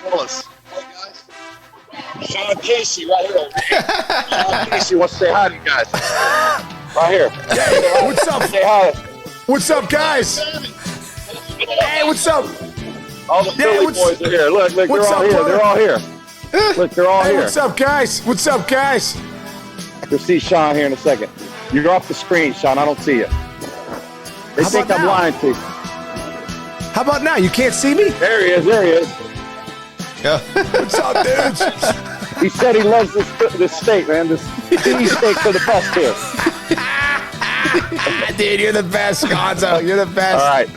fellas. Sean Casey right here. Sean Casey wants to say hi to you guys. Right here. Hey, what's up? Say hi. What's up, guys? Hey, what's up? All the Philly boys are here. Look, they're what's all up, here. brother? They're all here. Look, they're all Hey, here. what's up, guys? What's up, guys? You'll see Sean here in a second. You're off the screen, Sean. I don't see you. They How think about I'm now? lying to you. How about now? You can't see me? There he is. There he is. Yeah. What's up, dudes? He said he loves this state, man. These steaks are the best here. Dude, you're the best, Gonzo. You're the best. All right.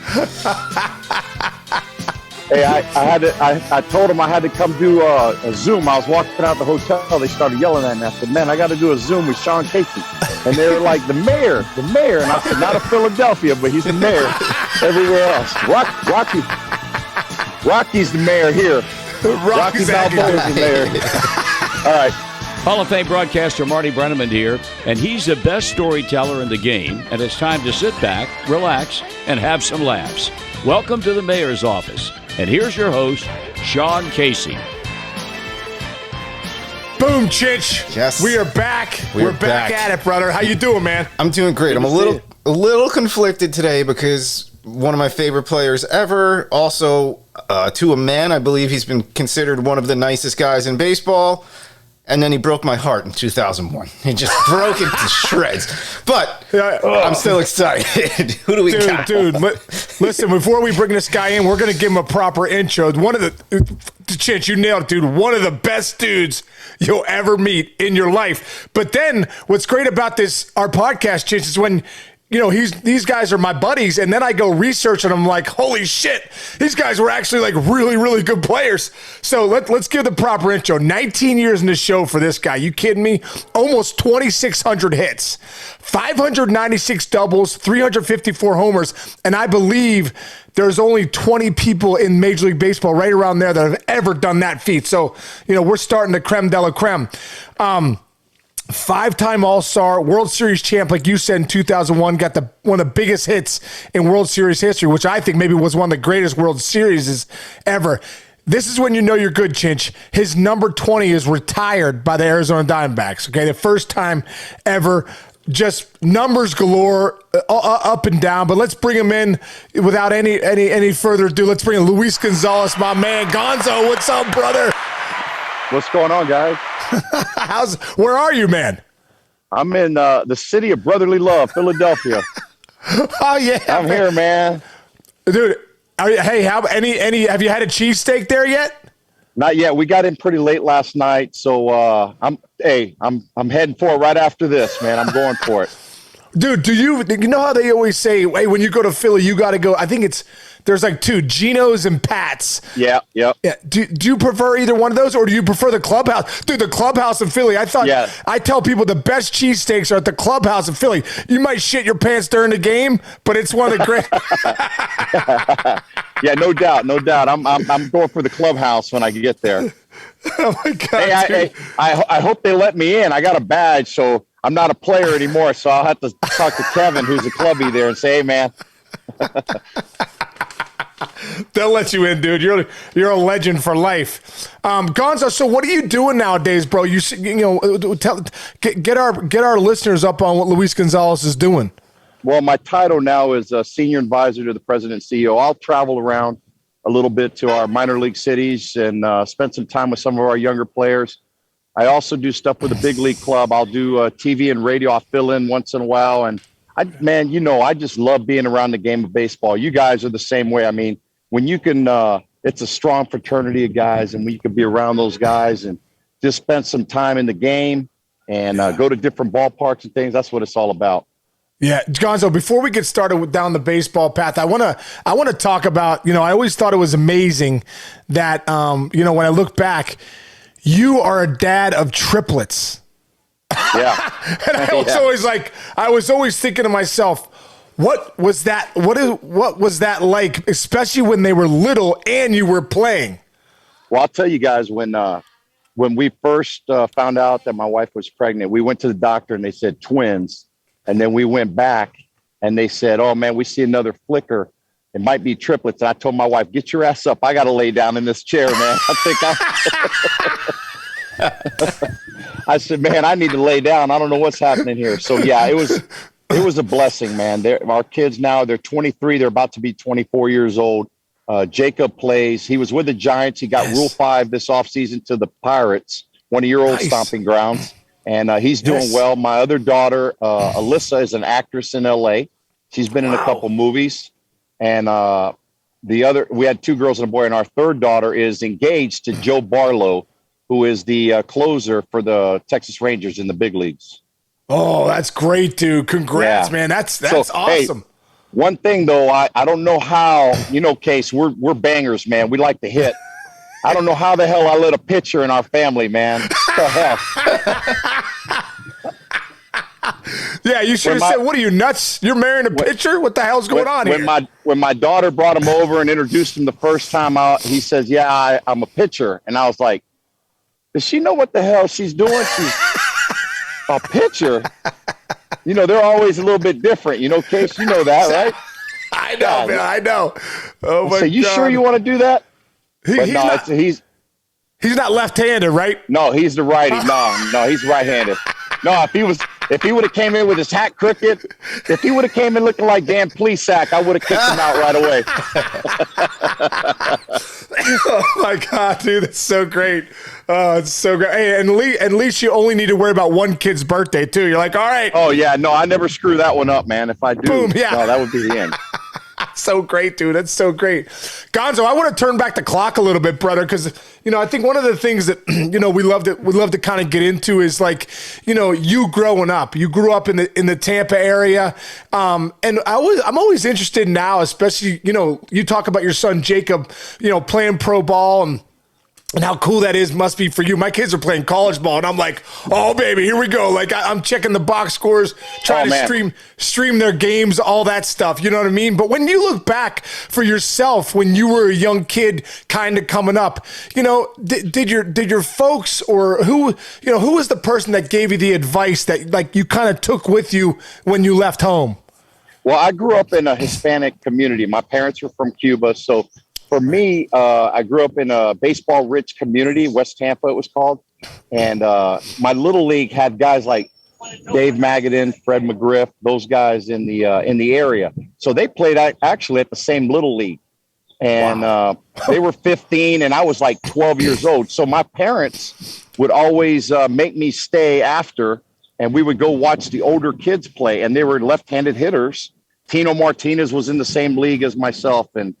Hey, I told him I had to come do a Zoom. I was walking out the hotel. They started yelling at me. I said, man, I got to do a Zoom with Sean Casey. And they were like, the mayor. And I said, not of Philadelphia, but he's the mayor everywhere else. Rocky's the mayor here. Rocky Balboa's the mayor. All right. Hall of Fame broadcaster Marty Brenneman here, and he's the best storyteller in the game, and it's time to sit back, relax, and have some laughs. Welcome to the mayor's office, and here's your host, Sean Casey. Boom, Chinch. Yes. We are back. We're back at it, brother. How you doing, man? I'm doing great. I'm a little conflicted today because one of my favorite players ever, also to a man, I believe he's been considered one of the nicest guys in baseball. And then he broke my heart in 2001. He just broke it to shreds. But I'm still excited. Who do we got? Dude, listen, before we bring this guy in, we're going to give him a proper intro. One of the, Chinch, you nailed it, dude. One of the best dudes you'll ever meet in your life. But then what's great about this, our podcast, Chinch, is when, you know, these guys are my buddies, and then I go research and I'm like, holy shit, these guys were actually like really, really good players. So let's give the proper intro. 19 years in the show for this guy. You kidding me? Almost 2,600 hits, 596 doubles, 354 homers, and I believe there's only 20 people in Major League Baseball right around there that have ever done that feat. So, you know, we're starting the creme de la creme. Five-time All-Star, World Series champ, like you said, in 2001, got one of the biggest hits in World Series history, which I think maybe was one of the greatest World Series ever. This is when you know you're good, Chinch. His number 20 is retired by the Arizona Diamondbacks, okay? The first time ever. Just numbers galore, up and down. But let's bring him in without any further ado. Let's bring in Luis Gonzalez, my man. Gonzo, what's up, brother? What's going on, guys? Where are you, man? I'm in the city of brotherly love, Philadelphia. Oh yeah, I'm here, man. Dude. Hey, have you had a cheesesteak there yet? Not yet. We got in pretty late last night, so I'm heading for it right after this, man. I'm going for it. Dude, you know how they always say, hey, when you go to Philly, you got to go. I think there's like two, Geno's and Pat's. Yeah. Do you prefer either one of those, or do you prefer the Clubhouse? Dude, the Clubhouse in Philly, I tell people the best cheesesteaks are at the Clubhouse in Philly. You might shit your pants during the game, but it's one of the great. Yeah, no doubt. I'm going for the Clubhouse when I get there. Oh my God! I hope they let me in. I got a badge, so I'm not a player anymore. So I'll have to talk to Kevin, who's a clubby there, and say, "Hey, man." They'll let you in, dude. You're a legend for life. Gonzo, so what are you doing nowadays, bro? Get our listeners up on what Luis Gonzalez is doing. Well, my title now is senior advisor to the president and CEO. I'll travel around a little bit to our minor league cities and spend some time with some of our younger players. I also do stuff with the big league club. I'll do TV and radio. I'll fill in once in a while. And I just love being around the game of baseball. You guys are the same way. I mean, when you can, it's a strong fraternity of guys, and when you can be around those guys and just spend some time in the game and go to different ballparks and things, that's what it's all about. Yeah, Gonzo, before we get started down the baseball path, I want to talk about, I always thought it was amazing that, when I look back, you are a dad of triplets. Yeah. And I was always thinking to myself, what was that like, especially when they were little and you were playing? Well, I'll tell you guys, when we first found out that my wife was pregnant, we went to the doctor and they said twins. And then we went back and they said, oh, man, we see another flicker it might be triplets. And I told my wife, get your ass up. I got to lay down in this chair, man. I said, man, I need to lay down. I don't know what's happening here. So yeah, it was a blessing, man. Our kids now, they're 23. They're about to be 24 years old. Jacob plays. He was with the Giants. He got Rule 5 this offseason to the Pirates, one of your old stomping grounds. And he's doing well. My other daughter, Alyssa, is an actress in L.A. She's been in a couple movies. And we had 2 girls and a boy. And our third daughter is engaged to Joe Barlow, who is the closer for the Texas Rangers in the big leagues. Oh, that's great, dude. Congrats, man. That's awesome. Hey, one thing, though, I don't know how, Case, we're bangers, man. We like to hit. I don't know how the hell I let a pitcher in our family, man. What the hell? Yeah, you should have said, what are you, nuts? You're marrying a pitcher? What the hell's going on here? When my daughter brought him over and introduced him the first time out, he says, yeah, I'm a pitcher. And I was like, does she know what the hell she's doing? She's a pitcher. They're always a little bit different. Case, you know that, right? I know, man. I know. Oh, my God. You sure you want to do that? He's not left-handed, right? No, he's the righty. No, he's right-handed. No, if he would have came in with his hat crooked, if he would have came in looking like Dan Plesac, I would have kicked him out right away. Oh my God, dude, that's so great. Oh, it's so great. Hey, and at least you only need to worry about one kid's birthday too. You're like, all right. Oh yeah, no, I never screw that one up, man. If I do, boom, yeah. No, that would be the end. So great, dude. That's so great. Gonzo, I want to turn back the clock a little bit, brother, because, I think one of the things that, we love to kind of get into is like, you growing up. You grew up in the Tampa area. And I'm always interested now, especially, you talk about your son, Jacob, playing pro ball and how cool that must be for you. My kids are playing college ball, and I'm like, oh, baby, here we go. Like, I'm checking the box scores, trying to stream their games, all that stuff. You know what I mean? But when you look back for yourself, when you were a young kid kind of coming up, did your folks or who was the person that gave you the advice that, like, you kind of took with you when you left home? Well, I grew up in a Hispanic community. My parents were from Cuba, so for me, I grew up in a baseball-rich community, West Tampa it was called, and my little league had guys like Dave Magadan, Fred McGriff, those guys in the area. So they played actually at the same little league, and they were 15, and I was like 12 years old. So my parents would always make me stay after, and we would go watch the older kids play, and they were left-handed hitters. Tino Martinez was in the same league as myself, and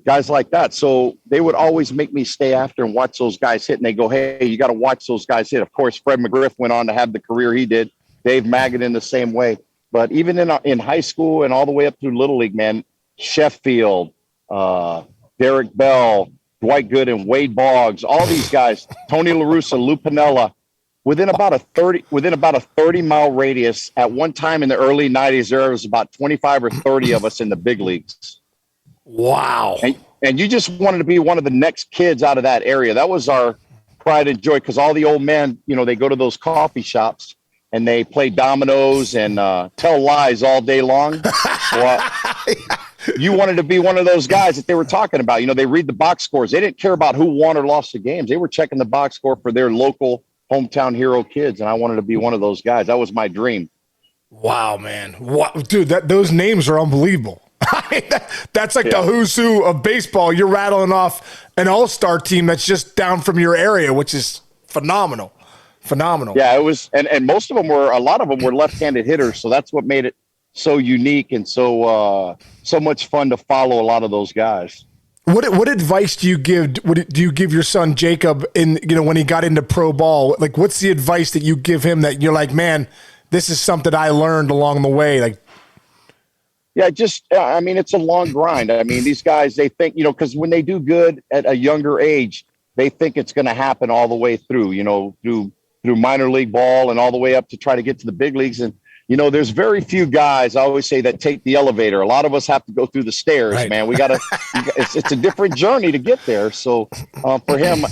guys like that. So they would always make me stay after and watch those guys hit. And they go, hey, you got to watch those guys hit. Of course, Fred McGriff went on to have the career he did. Dave Magadan the same way. But even in high school and all the way up through Little League, man, Sheffield, Derek Bell, Dwight Gooden, Wade Boggs, all these guys, Tony La Russa, Lou Piniella, within about a 30-mile radius. At one time in the early 90s, there was about 25 or 30 of us in the big leagues. Wow. And you just wanted to be one of the next kids out of that area. That was our pride and joy, because all the old men, they go to those coffee shops and they play dominoes and tell lies all day long. Well, you wanted to be one of those guys that they were talking about. They read the box scores. They didn't care about who won or lost the games. They were checking the box score for their local hometown hero kids, and I wanted to be one of those guys. That was my dream. Wow, man. Wow. Dude, those names are unbelievable. That's like the who's who of baseball. You're rattling off an all-star team that's just down from your area, which is phenomenal. Yeah, it was, and most of them a lot of them were left-handed hitters, so that's what made it so unique and so much fun to follow a lot of those guys. What advice do you give your son Jacob when he got into pro ball? Like, what's the advice that you give him that you're like, man, this is something I learned along the way? Like, yeah, it's a long grind. I mean, these guys, they think, because when they do good at a younger age, they think it's going to happen all the way through, through minor league ball and all the way up to try to get to the big leagues. And, there's very few guys, I always say, that take the elevator. A lot of us have to go through the stairs, right, man. We got to, it's a different journey to get there. So for him,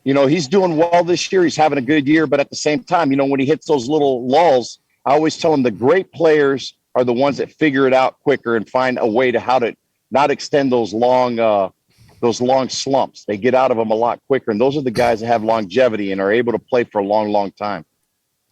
he's doing well this year. He's having a good year. But at the same time, when he hits those little lulls, I always tell him the great players are the ones that figure it out quicker and find a way to how to not extend those long slumps. They get out of them a lot quicker. And those are the guys that have longevity and are able to play for a long, long time.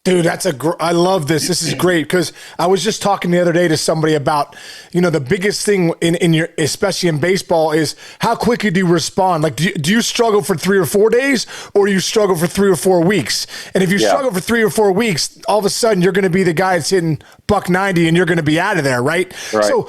Dude, I love this. This is great because I was just talking the other day to somebody about, the biggest thing in your, especially in baseball, is how quickly do you respond? Like, do you struggle for 3 or 4 days, or do you struggle for 3 or 4 weeks? And if you struggle for 3 or 4 weeks, all of a sudden you're going to be the guy that's hitting $190 and you're going to be out of there, right? So,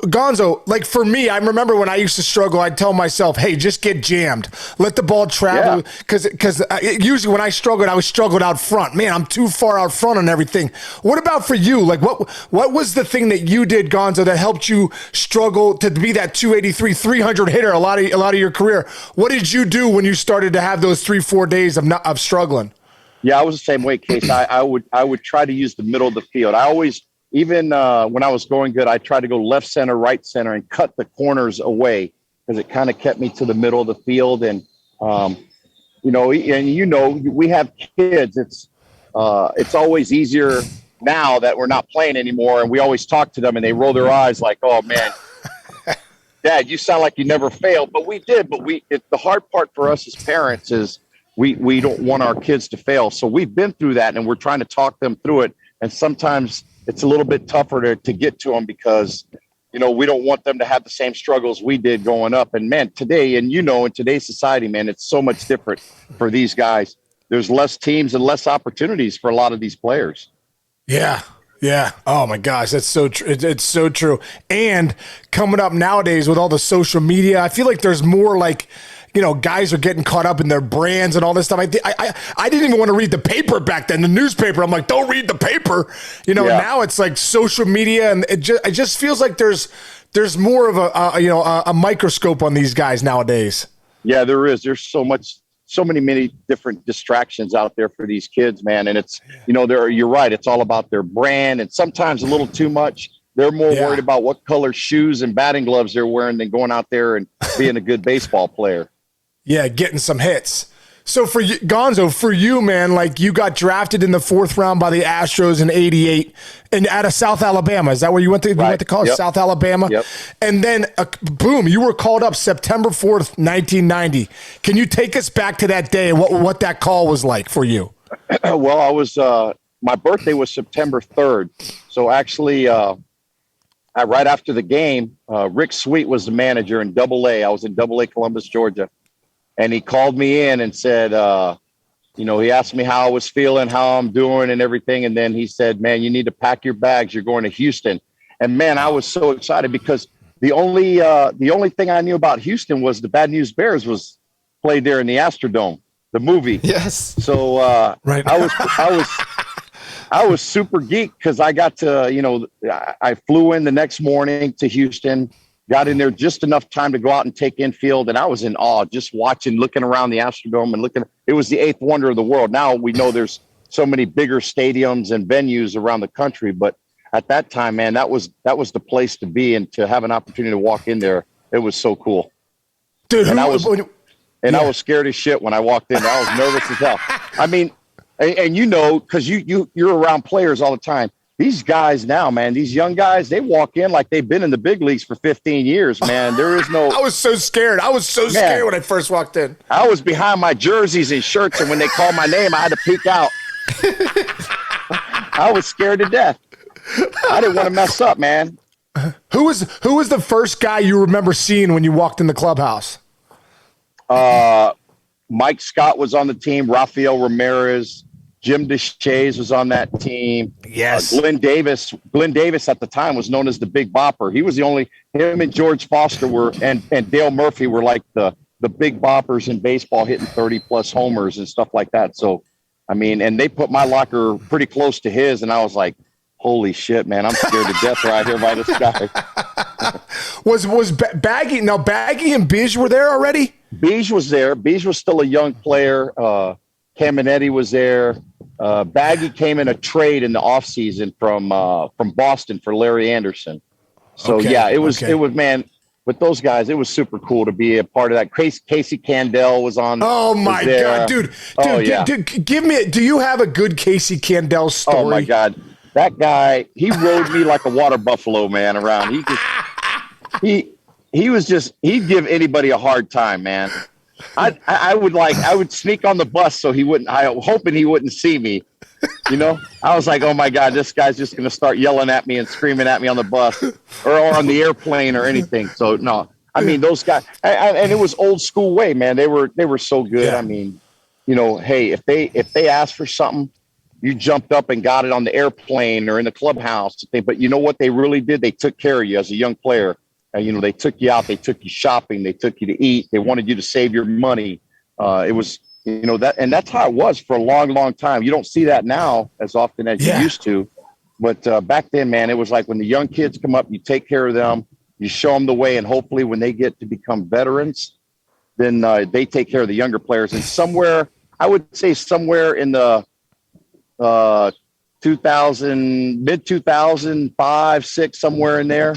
Gonzo, like for me, I remember when I used to struggle, I'd tell myself, hey, just get jammed, let the ball travel, because usually when I struggled out front. Man, I'm too far out front on everything. What about for you? Like what was the thing that you did, Gonzo, that helped you struggle to be that 283, 300 hitter a lot of your career? What did you do when you started to have those 3-4 days of struggling? Yeah, I was the same way, Case. I would try to use the middle of the field. I always, even when I was going good, I tried to go left center, right center, and cut the corners away because it kind of kept me to the middle of the field. And we have kids. It's always easier now that we're not playing anymore, and we always talk to them, and they roll their eyes like, "Oh man, Dad, you sound like you never failed." But we did. But the hard part for us as parents is we don't want our kids to fail. So we've been through that, and we're trying to talk them through it. And sometimes it's a little bit tougher to get to them because we don't want them to have the same struggles we did going up. And man, today, and in today's society, man, it's so much different for these guys. There's less teams and less opportunities for a lot of these players. Yeah. Yeah. Oh my gosh. That's so true. It's so true. And coming up nowadays with all the social media, I feel like there's more like, guys are getting caught up in their brands and all this stuff. I didn't even want to read the paper back then, the newspaper. I'm like, don't read the paper. Now it's like social media, and it just feels like there's more of a microscope on these guys nowadays. Yeah, there is. There's so many different distractions out there for these kids, man. And it's, you're right. It's all about their brand, and sometimes a little too much. They're more worried about what color shoes and batting gloves they're wearing than going out there and being a good baseball player. Yeah, getting some hits. So for you, Gonzo, for you, man, like you got drafted in the 4th round by the Astros in '88 and out of South Alabama. Is that where you went to? Right. You went to college, South Alabama? Yep. And then, boom, you were called up September 4th, 1990. Can you take us back to that day and what that call was like for you? Well, I was my birthday was September 3rd. So actually, right after the game, Rick Sweet was the manager in Double-A. I was in Double-A, Columbus, Georgia. And he called me in and said, he asked me how I was feeling, how I'm doing and everything. And then he said, man, you need to pack your bags. You're going to Houston. And man, I was so excited because the only thing I knew about Houston was the Bad News Bears was played there in the Astrodome, the movie. Yes. So right. I was super geeked because I got to, I flew in the next morning to Houston. Got in there just enough time to go out and take infield, and I was in awe just looking around the Astrodome and it was the 8th wonder of the world. Now we know there's so many bigger stadiums and venues around the country, but at that time, man, that was the place to be, and to have an opportunity to walk in there, it was so cool. Dude, I was scared as shit when I walked in. I was nervous as hell. I mean, and because you're around players all the time. These guys now, man, these young guys, they walk in like they've been in the big leagues for 15 years, man. There is no... I was so scared. Scared when I first walked in. I was behind my jerseys and shirts, and when they called my name, I had to peek out. I was scared to death. I didn't want to mess up, man. Who was the first guy you remember seeing when you walked in the clubhouse? Mike Scott was on the team. Rafael Ramirez. Jim Deshaies was on that team. Yes. Glenn Davis at the time was known as the Big Bopper. He was him and George Foster and Dale Murphy were like the big boppers in baseball, hitting 30+ homers and stuff like that. So, I mean, and they put my locker pretty close to his, and I was like, holy shit, man, I'm scared to death right here by this guy. Was Baggy, now Baggy and Bij were there already? Bij was there. Bij was still a young player. Caminetti was there. Baggy came in a trade in the offseason from Boston for Larry Anderson. So it was man, with those guys, it was super cool to be a part of that. Casey Candell was on. Oh my God, dude, give me. Do you have a good Casey Candell story? Oh my God, that guy, he rode me like a water buffalo, man. Around, he'd give anybody a hard time, man. I would sneak on the bus so hoping he wouldn't see me. You know, I was like, oh my God, this guy's just going to start yelling at me and screaming at me on the bus or on the airplane or anything. So no, I mean, those guys, and it was old school way, man. They were so good. Yeah. I mean, you know, hey, if they asked for something, you jumped up and got it on the airplane or in the clubhouse. But you know what they really did? They took care of you as a young player. You know, they took you out, they took you shopping, they took you to eat. They wanted you to save your money. It was, you know, that's how it was for a long, long time. You don't see that now as often as you used to. But back then, man, it was like when the young kids come up, you take care of them, you show them the way. And hopefully when they get to become veterans, then they take care of the younger players. And somewhere, I would say somewhere in the mid 2005, 6, somewhere in there.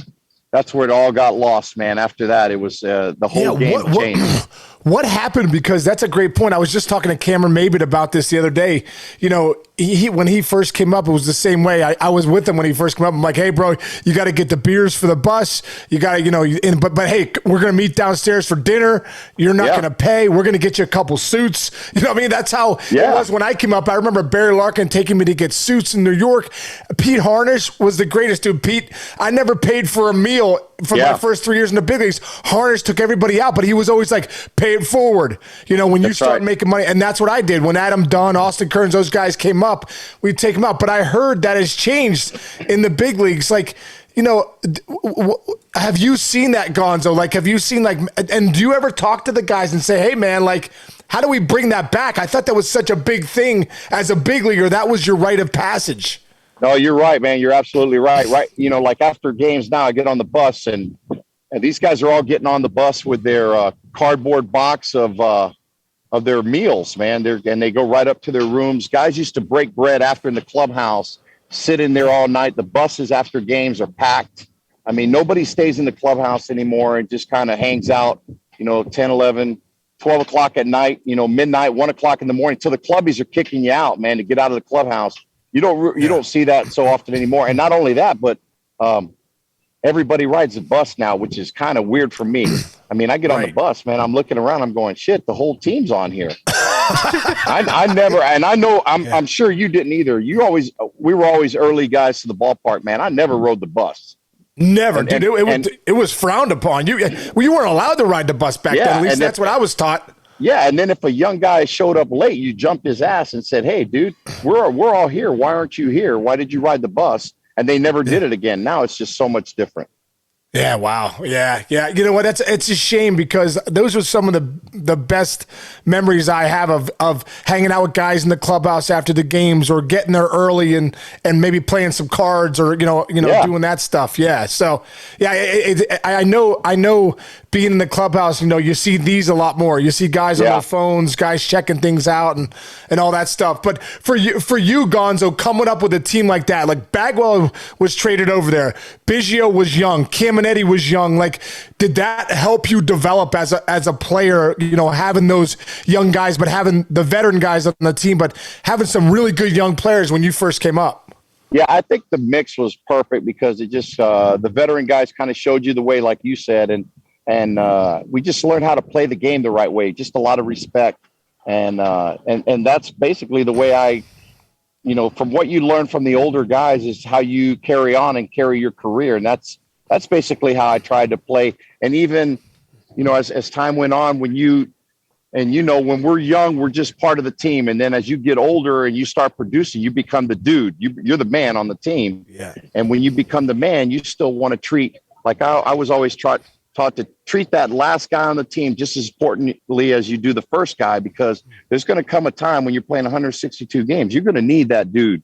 That's where it all got lost, man. After that, it was the whole game changed. What happened? Because that's a great point. I was just talking to Cameron Maybin about this the other day. You know, when he first came up, it was the same way. I was with him when he first came up. I'm like, hey, bro, you got to get the beers for the bus. You got to, you know, but hey, we're going to meet downstairs for dinner. You're not going to pay. We're going to get you a couple suits. You know what I mean? That's how it was when I came up. I remember Barry Larkin taking me to get suits in New York. Pete Harnish was the greatest dude. Pete, I never paid for a meal for my first 3 years in the big leagues. Harnish took everybody out, but he was always like, pay it forward. You know, when you start making money, and that's what I did. When Adam Dunn, Austin Kearns, those guys came up, we'd take them out. But I heard that has changed in the big leagues. Like, you know, have you seen that, Gonzo? Like, have you seen, like, and do you ever talk to the guys and say, hey, man, like, how do we bring that back? I thought that was such a big thing as a big leaguer. That was your rite of passage. No, you're right, man. You're absolutely right. Right. You know, like after games now, I get on the bus and these guys are all getting on the bus with their cardboard box of their meals, man. And they go right up to their rooms. Guys used to break bread after in the clubhouse, sit in there all night. The buses after games are packed. I mean, nobody stays in the clubhouse anymore and just kind of hangs out, you know, 10, 11, 12 o'clock at night, you know, midnight, 1 o'clock in the morning till the clubbies are kicking you out, man, to get out of the clubhouse. You don't see that so often anymore. And not only that, but everybody rides the bus now, which is kind of weird for me. I mean, I get on the bus, man. I'm looking around. I'm going, shit, the whole team's on here. I never, and I know I'm sure you didn't either. We were always early guys to the ballpark, man. I never rode the bus. Never, dude. It was frowned upon. You weren't allowed to ride the bus back then. At least that's what I was taught. Yeah, and then if a young guy showed up late, you jumped his ass and said, hey, dude, we're all here. Why aren't you here? Why did you ride the bus? And they never did it again. Now it's just so much different. Yeah, wow. Yeah. You know what? It's a shame because those were some of the best memories I have of hanging out with guys in the clubhouse after the games or getting there early and maybe playing some cards or doing that stuff. Yeah. So I know being in the clubhouse, you know, you see these a lot more. You see guys on their phones, guys checking things out and all that stuff. But for you, Gonzo, coming up with a team like that, like Bagwell was traded over there, Biggio was young, Caminetti was young. Like, did that help you develop as a player? You know, having those young guys, but having the veteran guys on the team, but having some really good young players when you first came up. Yeah, I think the mix was perfect because it just the veteran guys kind of showed you the way, like you said, and we just learned how to play the game the right way. Just a lot of respect, and that's basically the way I, you know, from what you learn from the older guys is how you carry on and carry your career, and that's basically how I tried to play. And even, you know, as time went on, when we're young, we're just part of the team, and then as you get older and you start producing, you become the dude. You're the man on the team. Yeah. And when you become the man, you still want to treat, like I was always taught to treat that last guy on the team just as importantly as you do the first guy, because there's going to come a time when you're playing 162 games. You're going to need that dude.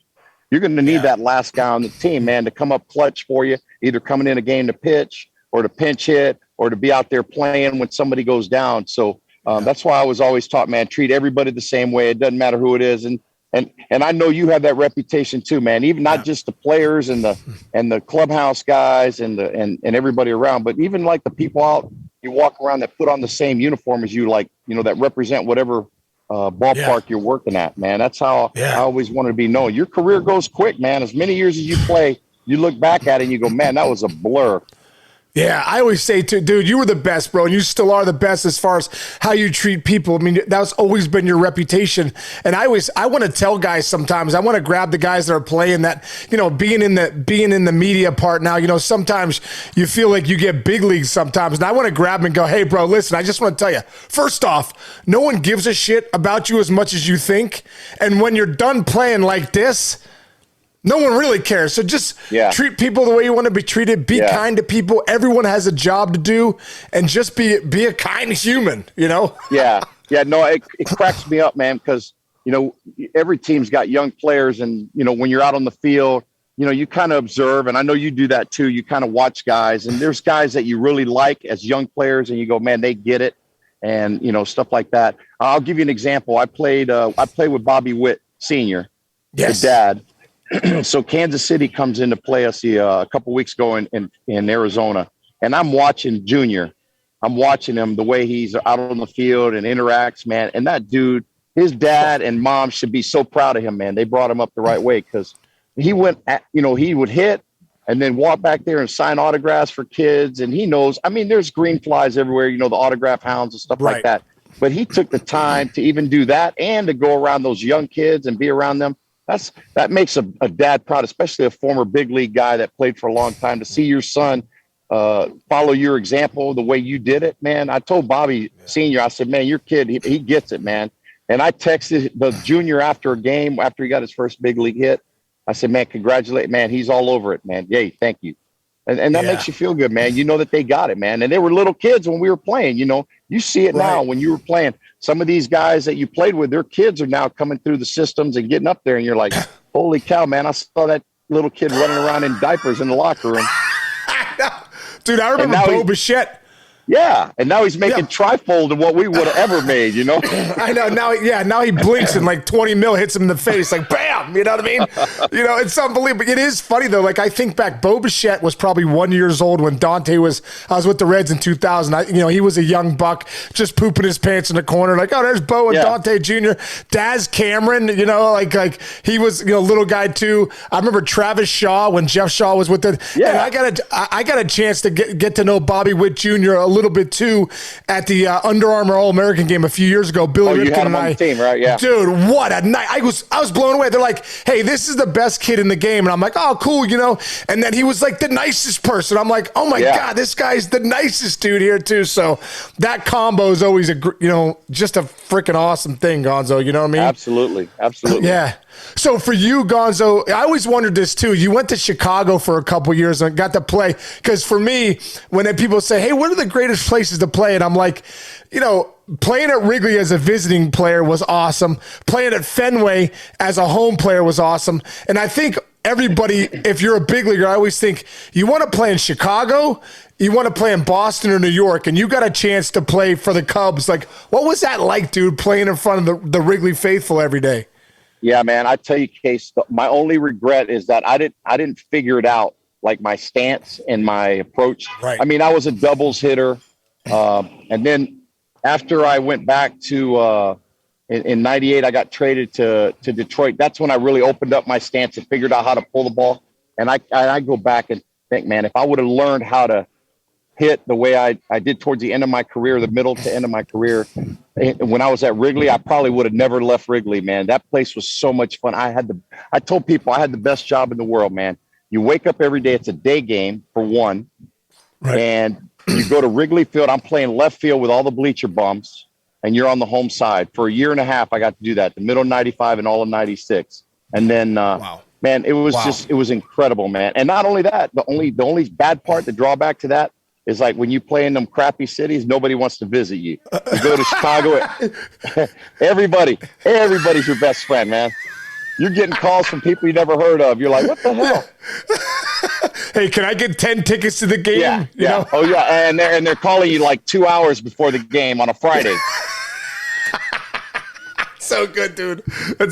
You're going to need that last guy on the team, man, to come up clutch for you, either coming in a game to pitch or to pinch hit or to be out there playing when somebody goes down. So that's why I was always taught, man, treat everybody the same way. It doesn't matter who it is. And I know you have that reputation too, man, even not just the players and the clubhouse guys and everybody around, but even like the people out you walk around that put on the same uniform as you, like, you know, that represent whatever ballpark you're working at, man. That's how I always wanted to be known. Your career goes quick, man. As many years as you play, you look back at it and you go, man, that was a blur. Yeah, I always say, too, dude, you were the best, bro, and you still are the best as far as how you treat people. I mean, that's always been your reputation. And I want to tell guys sometimes, I want to grab the guys that are playing that, being in the media part now, sometimes you feel like you get big leagues sometimes. And I want to grab them and go, hey, bro, listen, I just want to tell you, first off, no one gives a shit about you as much as you think. And when you're done playing like this, no one really cares. So just treat people the way you want to be treated. Be kind to people. Everyone has a job to do, and just be a kind human, Yeah. No, it cracks me up, man, because, every team's got young players, and, when you're out on the field, you kind of observe, and I know you do that too. You kind of watch guys, and there's guys that you really like as young players, and you go, man, they get it, and, stuff like that. I'll give you an example. I played with Bobby Witt Sr., his dad. So Kansas City comes in to play us a couple weeks ago in Arizona, and I'm watching Junior. I'm watching him, the way he's out on the field and interacts, man. And that dude, his dad and mom should be so proud of him, man. They brought him up the right way, because he went, he would hit and then walk back there and sign autographs for kids. And he knows, I mean, there's green flies everywhere, the autograph hounds and stuff like that. But he took the time to even do that and to go around those young kids and be around them. That makes a dad proud, especially a former big league guy that played for a long time, to see your son follow your example the way you did it, man. I told Bobby Sr., I said, man, your kid, he gets it, man. And I texted the Junior after a game, after he got his first big league hit. I said, man, congratulate, man. He's all over it, man. Yay, thank you. And that makes you feel good, man. You know that they got it, man. And they were little kids when we were playing, You see it now when you were playing. Some of these guys that you played with, their kids are now coming through the systems and getting up there, and you're like, holy cow, man, I saw that little kid running around in diapers in the locker room. Dude, I remember Bo Bichette. Yeah, and now he's making trifold of what we would have ever made, I know. Now he blinks and like 20 mil hits him in the face, like bam. You know what I mean? It's unbelievable. It is funny though. Like I think back, Bo Bichette was probably 1 year old when I was with the Reds in 2000. He was a young buck, just pooping his pants in the corner, like, oh, there's Bo and Dante Jr. Daz Cameron, like he was little guy too. I remember Travis Shaw when Jeff Shaw was with it. Yeah, and I got a chance to get to know Bobby Witt Jr. a little bit too at the Under Armour All-American game a few years ago. Billy Ripken and I, team, right? Yeah, dude, what a night! I was blown away. They're like, "Hey, this is the best kid in the game," and I'm like, "Oh, cool," And then he was like the nicest person. I'm like, "Oh my god, this guy's the nicest dude here too." So that combo is always just a freaking awesome thing, Gonzo. You know what I mean? Absolutely. Yeah. So for you, Gonzo, I always wondered this too. You went to Chicago for a couple years and got to play. Because for me, when people say, hey, what are the greatest places to play? And I'm like, playing at Wrigley as a visiting player was awesome. Playing at Fenway as a home player was awesome. And I think everybody, if you're a big leaguer, I always think you want to play in Chicago, you want to play in Boston or New York, and you got a chance to play for the Cubs. Like, what was that like, dude, playing in front of the Wrigley faithful every day? Yeah, man, I tell you, Case, my only regret is that I didn't figure it out, like my stance and my approach. Right. I mean, I was a doubles hitter. And then after I went back to in 98, I got traded to Detroit. That's when I really opened up my stance and figured out how to pull the ball. And I go back and think, man, if I would have learned how to hit the way I did towards the end of my career, the middle to end of my career, when I was at Wrigley, I probably would have never left Wrigley, man. That place was so much fun. I told people I had the best job in the world, man. You wake up every day. It's a day game for one. Right. And you go to Wrigley Field. I'm playing left field with all the bleacher bums, and you're on the home side. For a year and a half, I got to do that, the middle of 95 and all of 96. And then, man, it was it was incredible, man. And not only that, the only bad part, the drawback to that, is like when you play in them crappy cities, nobody wants to visit you. You go to Chicago, everybody's your best friend, man. You're getting calls from people you never heard of. You're like, what the hell? Hey, can I get 10 tickets to the game? Yeah, you know? Oh yeah, and they're calling you like 2 hours before the game on a Friday. So good, dude. And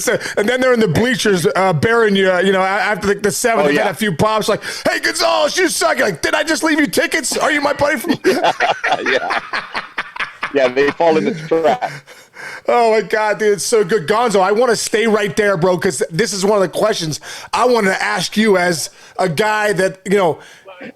then they're in the bleachers bearing you, after the seventh, they had a few pops like, hey, Gonzalez, you suck. You're like, did I just leave you tickets? Are you my buddy from? Yeah, they fall in the trap. Oh, my God, dude. It's so good. Gonzo, I want to stay right there, bro, because this is one of the questions I wanted to ask you as a guy that,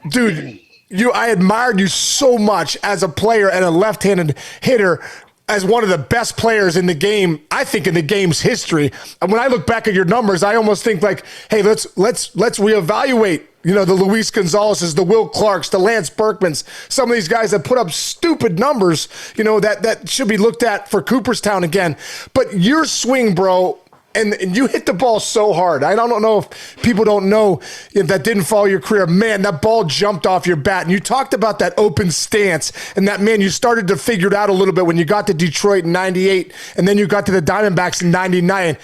dude, I admired you so much as a player and a left-handed hitter, as one of the best players in the game, I think, in the game's history. And when I look back at your numbers, I almost think like, hey, let's reevaluate, the Luis Gonzalez's, the Will Clarks, the Lance Berkmans, some of these guys that put up stupid numbers, that should be looked at for Cooperstown again. But your swing, bro, and you hit the ball so hard. I don't know if people don't know that didn't follow your career. Man, that ball jumped off your bat. And you talked about that open stance and that, man, you started to figure it out a little bit when you got to Detroit in 98 and then you got to the Diamondbacks in 99.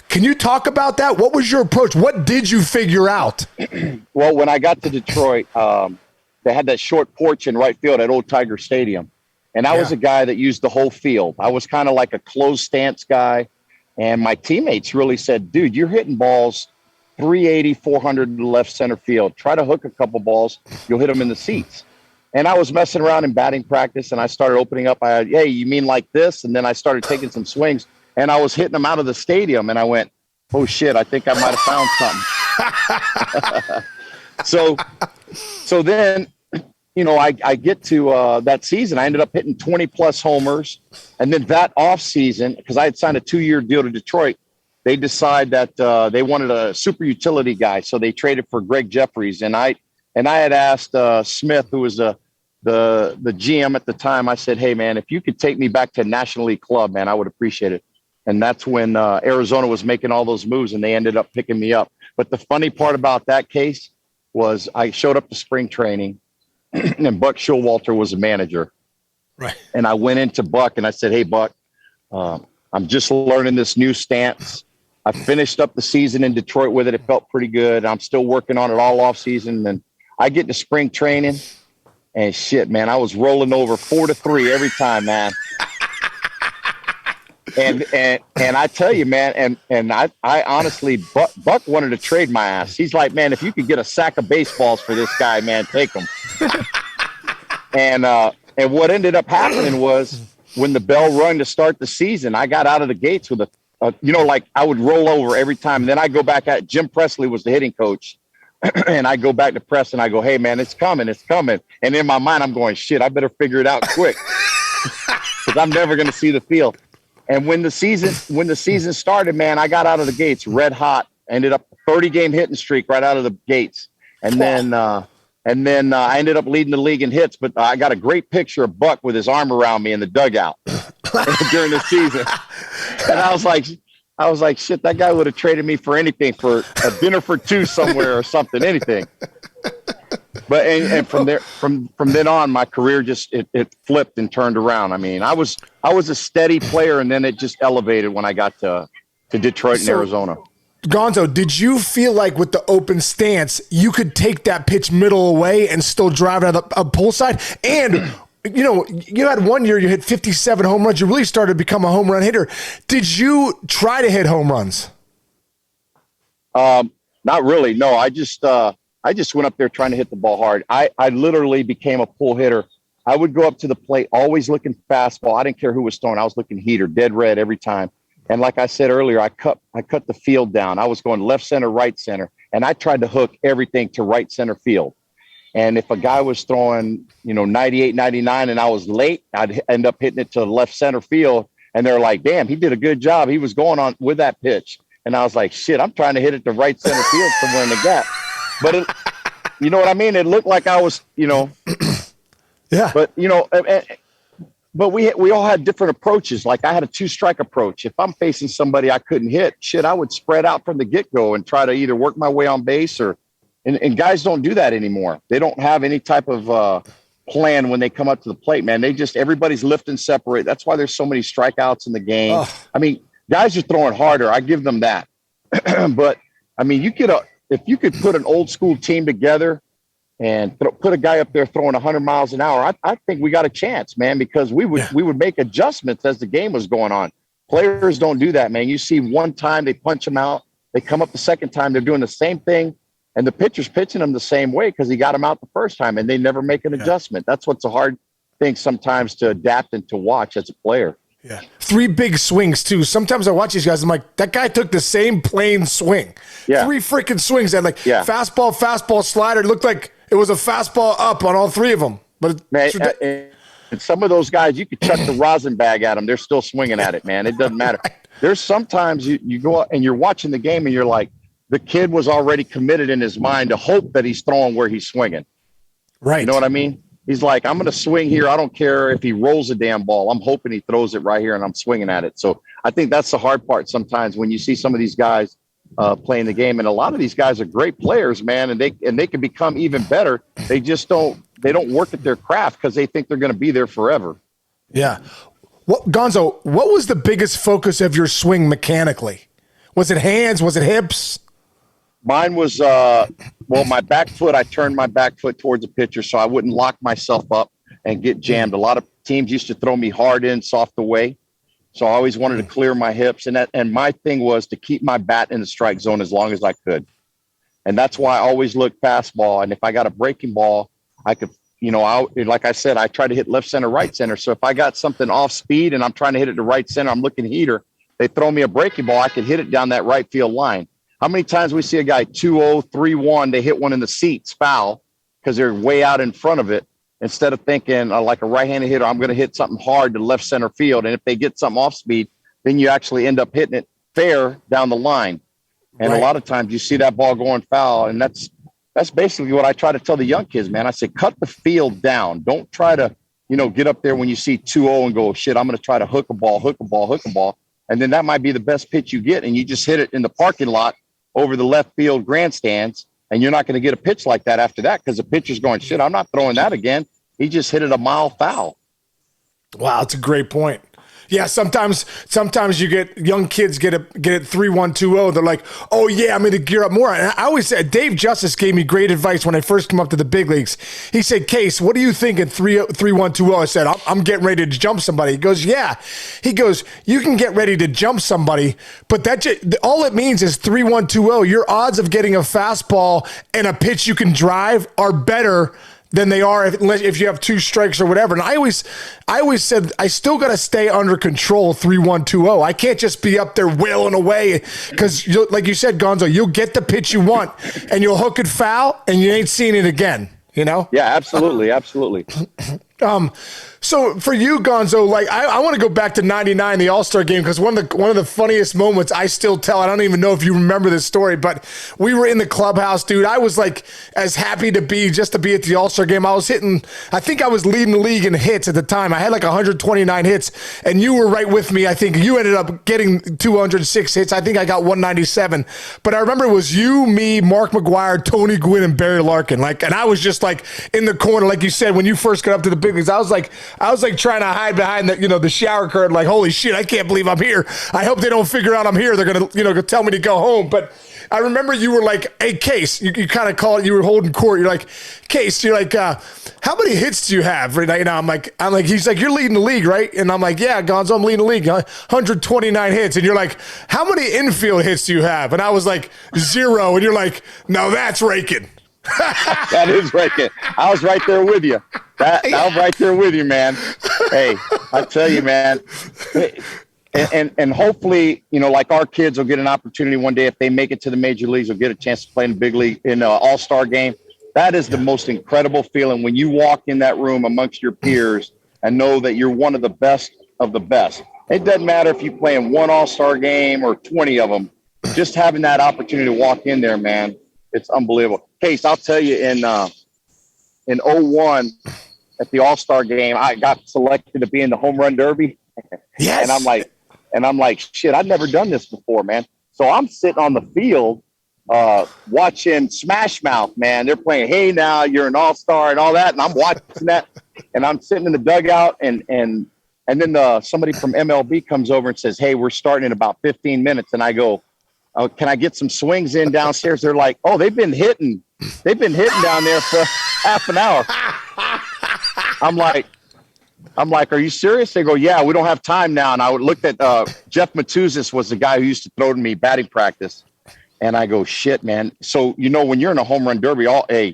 Can you talk about that? What was your approach? What did you figure out? Well, when I got to Detroit, they had that short porch in right field at Old Tiger Stadium. And I was a guy that used the whole field. I was kind of like a closed stance guy. And my teammates really said, dude, you're hitting balls 380, 400 in the left center field. Try to hook a couple balls. You'll hit them in the seats. And I was messing around in batting practice, and I started opening up. Hey, you mean like this? And then I started taking some swings, and I was hitting them out of the stadium. And I went, oh, shit, I think I might have found something. So then, I get to that season. I ended up hitting 20-plus homers. And then that offseason, because I had signed a 2-year deal to Detroit, they decided that they wanted a super utility guy. So they traded for Greg Jeffries. And I had asked Smith, who was the GM at the time, I said, hey, man, if you could take me back to a National League club, man, I would appreciate it. And that's when Arizona was making all those moves, and they ended up picking me up. But the funny part about that case was I showed up to spring training, and Buck Showalter was a manager. Right. And I went into Buck and I said, hey, Buck, I'm just learning this new stance. I finished up the season in Detroit with it. It felt pretty good. I'm still working on it all off season. And I get to spring training and shit, man, I was rolling over 4-3 every time, man. And I tell you, man, and I honestly, Buck wanted to trade my ass. He's like, man, if you could get a sack of baseballs for this guy, man, take him. And what ended up happening was when the bell rung to start the season, I got out of the gates with like I would roll over every time. And then I go back at Jim Presley was the hitting coach. And I go back to Press and I go, hey, man, it's coming. And in my mind, I'm going, shit, I better figure it out quick because I'm never going to see the field. And when the season started, man, I got out of the gates red hot, ended up 30-game hitting streak right out of the gates. And then I ended up leading the league in hits, but I got a great picture of Buck with his arm around me in the dugout during the season. And I was like, shit, that guy would have traded me for anything, for a dinner for two somewhere or something, anything. But and from then on, my career just it flipped and turned around. I mean, I was a steady player, and then it just elevated when I got to Detroit and Arizona. Gonzo, did you feel like with the open stance, you could take that pitch middle away and still drive it out a pull side? And, you had 1 year you hit 57 home runs. You really started to become a home run hitter. Did you try to hit home runs? Not really. No, I just went up there trying to hit the ball hard. I literally became a pull hitter. I would go up to the plate, always looking fastball. I didn't care who was throwing. I was looking heater, dead red every time. And like I said earlier, I cut the field down. I was going left center, right center, and I tried to hook everything to right center field. And if a guy was throwing, 98, 99, and I was late, I'd end up hitting it to left center field. And they're like, damn, he did a good job. He was going on with that pitch. And I was like, shit, I'm trying to hit it to right center field somewhere in the gap. But you know what I mean? It looked like I was, Yeah. But we all had different approaches. Like I had a 2-strike approach. If I'm facing somebody I couldn't hit, shit, I would spread out from the get-go and try to either work my way on base and guys don't do that anymore. They don't have any type of plan when they come up to the plate, man. Everybody's lifting separate. That's why there's so many strikeouts in the game. Oh. I mean, guys are throwing harder. I give them that. But I mean, if you could put an old school team together and put a guy up there throwing 100 miles an hour, I think we got a chance, man, because we would make adjustments as the game was going on. Players don't do that, man. You see one time, they punch them out. They come up the second time, they're doing the same thing, and the pitcher's pitching them the same way because he got them out the first time, and they never make an adjustment. That's what's a hard thing sometimes to adapt and to watch as a player. Yeah. 3 big swings, too. Sometimes I watch these guys, I'm like, that guy took the same plain swing. Yeah. 3 freaking swings. And fastball, slider. It looked like it was a fastball up on all three of them. But Man, and some of those guys, you could chuck the rosin bag at them. They're still swinging at it, man. It doesn't matter. There's sometimes you go out and you're watching the game and you're like, the kid was already committed in his mind to hope that he's throwing where he's swinging. right. You know what I mean? He's like, I'm going to swing here. I don't care if he rolls a damn ball. I'm hoping he throws it right here and I'm swinging at it. So I think that's the hard part sometimes when you see some of these guys playing the game. And a lot of these guys are great players, man, and they can become even better. They just don't work at their craft because they think they're going to be there forever. Yeah. Gonzo, what was the biggest focus of your swing mechanically? Was it hands? Was it hips? Mine was, my back foot, I turned my back foot towards the pitcher so I wouldn't lock myself up and get jammed. A lot of teams used to throw me hard in, soft away. So I always wanted to clear my hips. And my thing was to keep my bat in the strike zone as long as I could. And that's why I always looked fastball. And if I got a breaking ball, I could, like I said, I try to hit left center, right center. So if I got something off speed and I'm trying to hit it to right center, I'm looking heater, they throw me a breaking ball, I could hit it down that right field line. How many times we see a guy 2-0, 3-1, they hit one in the seats foul because they're way out in front of it instead of thinking like a right-handed hitter, I'm going to hit something hard to left center field. And if they get something off speed, then you actually end up hitting it fair down the line. And Right. a lot of times you see that ball going foul. And that's basically what I try to tell the young kids, man. I say, cut the field down. Don't try to, get up there when you see 2-0 and go, shit, I'm going to try to hook a ball. And then that might be the best pitch you get. And you just hit it in the parking lot over the left field grandstands, and you're not going to get a pitch like that after that because the pitcher's going, shit, I'm not throwing that again. He just hit it a mile foul. Wow, that's a great point. Yeah, sometimes you get young kids get it 3-1, 2-0. They're like, oh yeah, I'm going to gear up more. And I always said, Dave Justice gave me great advice when I first came up to the big leagues. He said, Case, what do you think in 3-1, 2-0? I said, I'm getting ready to jump somebody. He goes, yeah. He goes, you can get ready to jump somebody, but all it means is 3-1, 2-0. Your odds of getting a fastball and a pitch you can drive are better than they are if you have two strikes or whatever. And I always said, I still got to stay under control 3-1, 2-0. I can't just be up there wailing away because, like you said, Gonzo, you'll get the pitch you want and you'll hook it foul and you ain't seen it again, Yeah, absolutely. Absolutely. So for you, Gonzo, like I want to go back to '99, the All-Star game, because one of the funniest moments I still tell. I don't even know if you remember this story, but we were in the clubhouse, dude. I was like as happy to be at the All-Star game. I think I was leading the league in hits at the time. I had like 129 hits, and you were right with me. I think you ended up getting 206 hits. I think I got 197. But I remember it was you, me, Mark McGwire, Tony Gwynn, and Barry Larkin. And I was just like in the corner, like you said, when you first got up to the big leagues. I was like trying to hide behind the shower curtain, like, holy shit, I can't believe I'm here. I hope they don't figure out I'm here. They're gonna tell me to go home. But I remember you were like, hey, Case, you kind of call it, you were holding court. You're like, Case, you're like, how many hits do you have right now? I'm like, he's like, you're leading the league, right? And I'm like, yeah, Gonzo, I'm leading the league, 129 hits. And you're like, how many infield hits do you have? And I was like, 0. And you're like, no, that's raking. That is raking. I was right there with you. I was right there with you, man. Hey, I tell you, man. And hopefully, like our kids will get an opportunity one day if they make it to the major leagues, will get a chance to play in the big league in an all-star game. That is the most incredible feeling when you walk in that room amongst your peers and know that you're one of the best of the best. It doesn't matter if you play in one all-star game or 20 of them. Just having that opportunity to walk in there, man, it's unbelievable. Case, I'll tell you, in 2001 at the All-Star game, I got selected to be in the home run derby. Yes. And I'm like, shit, I've never done this before, man. So I'm sitting on the field watching Smash Mouth, man. They're playing, hey, now you're an all-star and all that. And I'm watching that. And I'm sitting in the dugout. And then somebody from MLB comes over and says, hey, we're starting in about 15 minutes. And I go, oh, can I get some swings in downstairs? They're like, oh, they've been hitting down there for half an hour. I'm like, are you serious? They go, yeah, we don't have time now. And I looked at Jeff Matuzis was the guy who used to throw to me batting practice. And I go, shit, man. So, when you're in a home run derby,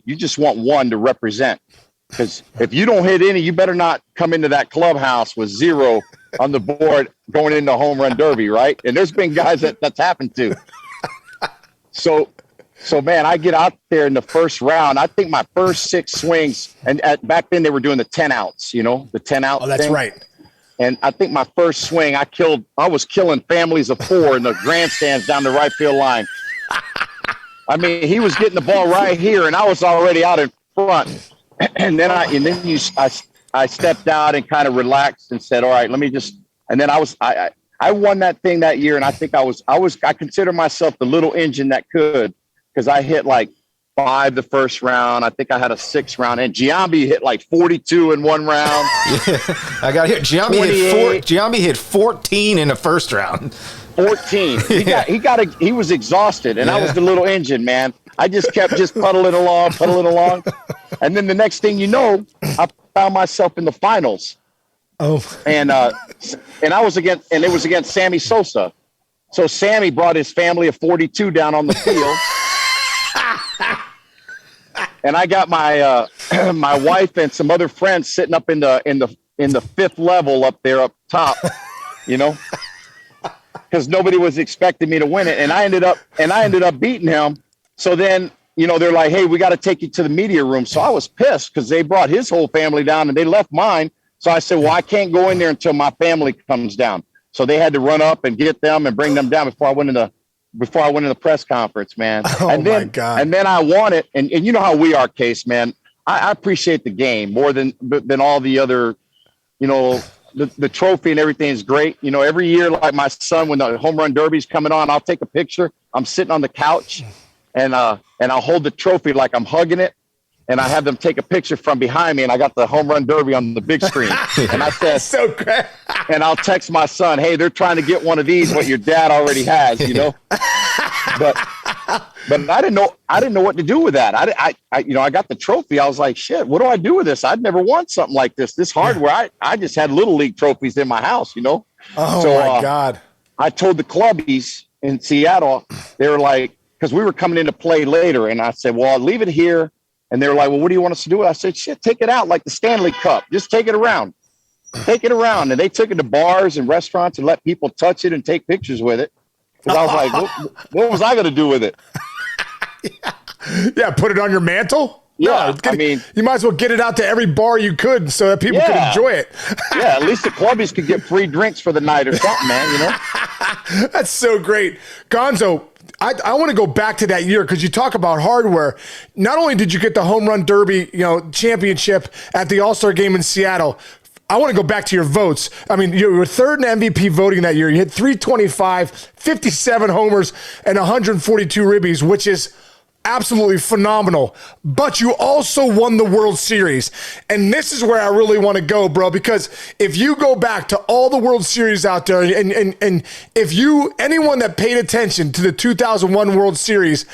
you just want one to represent. Because if you don't hit any, you better not come into that clubhouse with 0 on the board going into home run derby, right? And there's been guys that's happened to. So So, man, I get out there in the first round. I think my first 6 swings, and back then they were doing the 10 outs, the 10 out. Oh, that's thing. right. And I think my first swing, I was killing families of 4 in the grandstands down the right field line. I mean, he was getting the ball right here, and I was already out in front. And then I stepped out and kind of relaxed and said, all right, let me just, and then I won that thing that year. And I think I consider myself the little engine that could, because I hit like 5 the first round. I think I had a 6th round, and Giambi hit like 42 in one round. Yeah, I got here. Giambi hit 14 in the first round. 14. He was exhausted, and I was the little engine, man. I just kept puddling along. And then the next thing you know, I found myself in the finals. Oh. And it was against Sammy Sosa. So Sammy brought his family of 42 down on the field. And I got my my wife and some other friends sitting up in the 5th level up there up top, because nobody was expecting me to win it, and I ended up beating him. So then, they're like, "Hey, we got to take you to the media room." So I was pissed because they brought his whole family down and they left mine. So I said, "Well, I can't go in there until my family comes down." So they had to run up and get them and bring them down before I went in the press conference, man. Oh, my God. And then I won it. And you know how we are, Case, man. I appreciate the game more than all the other, the trophy and everything is great. Every year, like my son, when the home run derby's coming on, I'll take a picture. I'm sitting on the couch and I'll hold the trophy like I'm hugging it. And I have them take a picture from behind me, and I got the home run derby on the big screen. And I said, so great. And I'll text my son, "Hey, they're trying to get one of these, what your dad already has, But I didn't know what to do with that. I got the trophy. I was like, shit, what do I do with this? I'd never won something like this. This hardware. I just had little league trophies in my house, Oh, my God. I told the clubbies in Seattle, they were like, because we were coming into play later, and I said, well, I'll leave it here. And they were like, well, what do you want us to do? I said, shit, take it out like the Stanley Cup. Just take it around. Take it around. And they took it to bars and restaurants and let people touch it and take pictures with it. Because I was like, what was I going to do with it? Yeah, put it on your mantle? Yeah, No, you might as well get it out to every bar you could so that people could enjoy it. Yeah, at least the clubbies could get free drinks for the night or something, man, That's so great. Gonzo, I want to go back to that year because you talk about hardware. Not only did you get the home run derby, championship at the All-Star game in Seattle, I want to go back to your votes. I mean, you were 3rd in MVP voting that year. You hit 325, 57 homers, and 142 ribbies, which is absolutely phenomenal. But you also won the World Series. And this is where I really want to go, bro, because if you go back to all the World Series out there, and if anyone that paid attention to the 2001 World Series,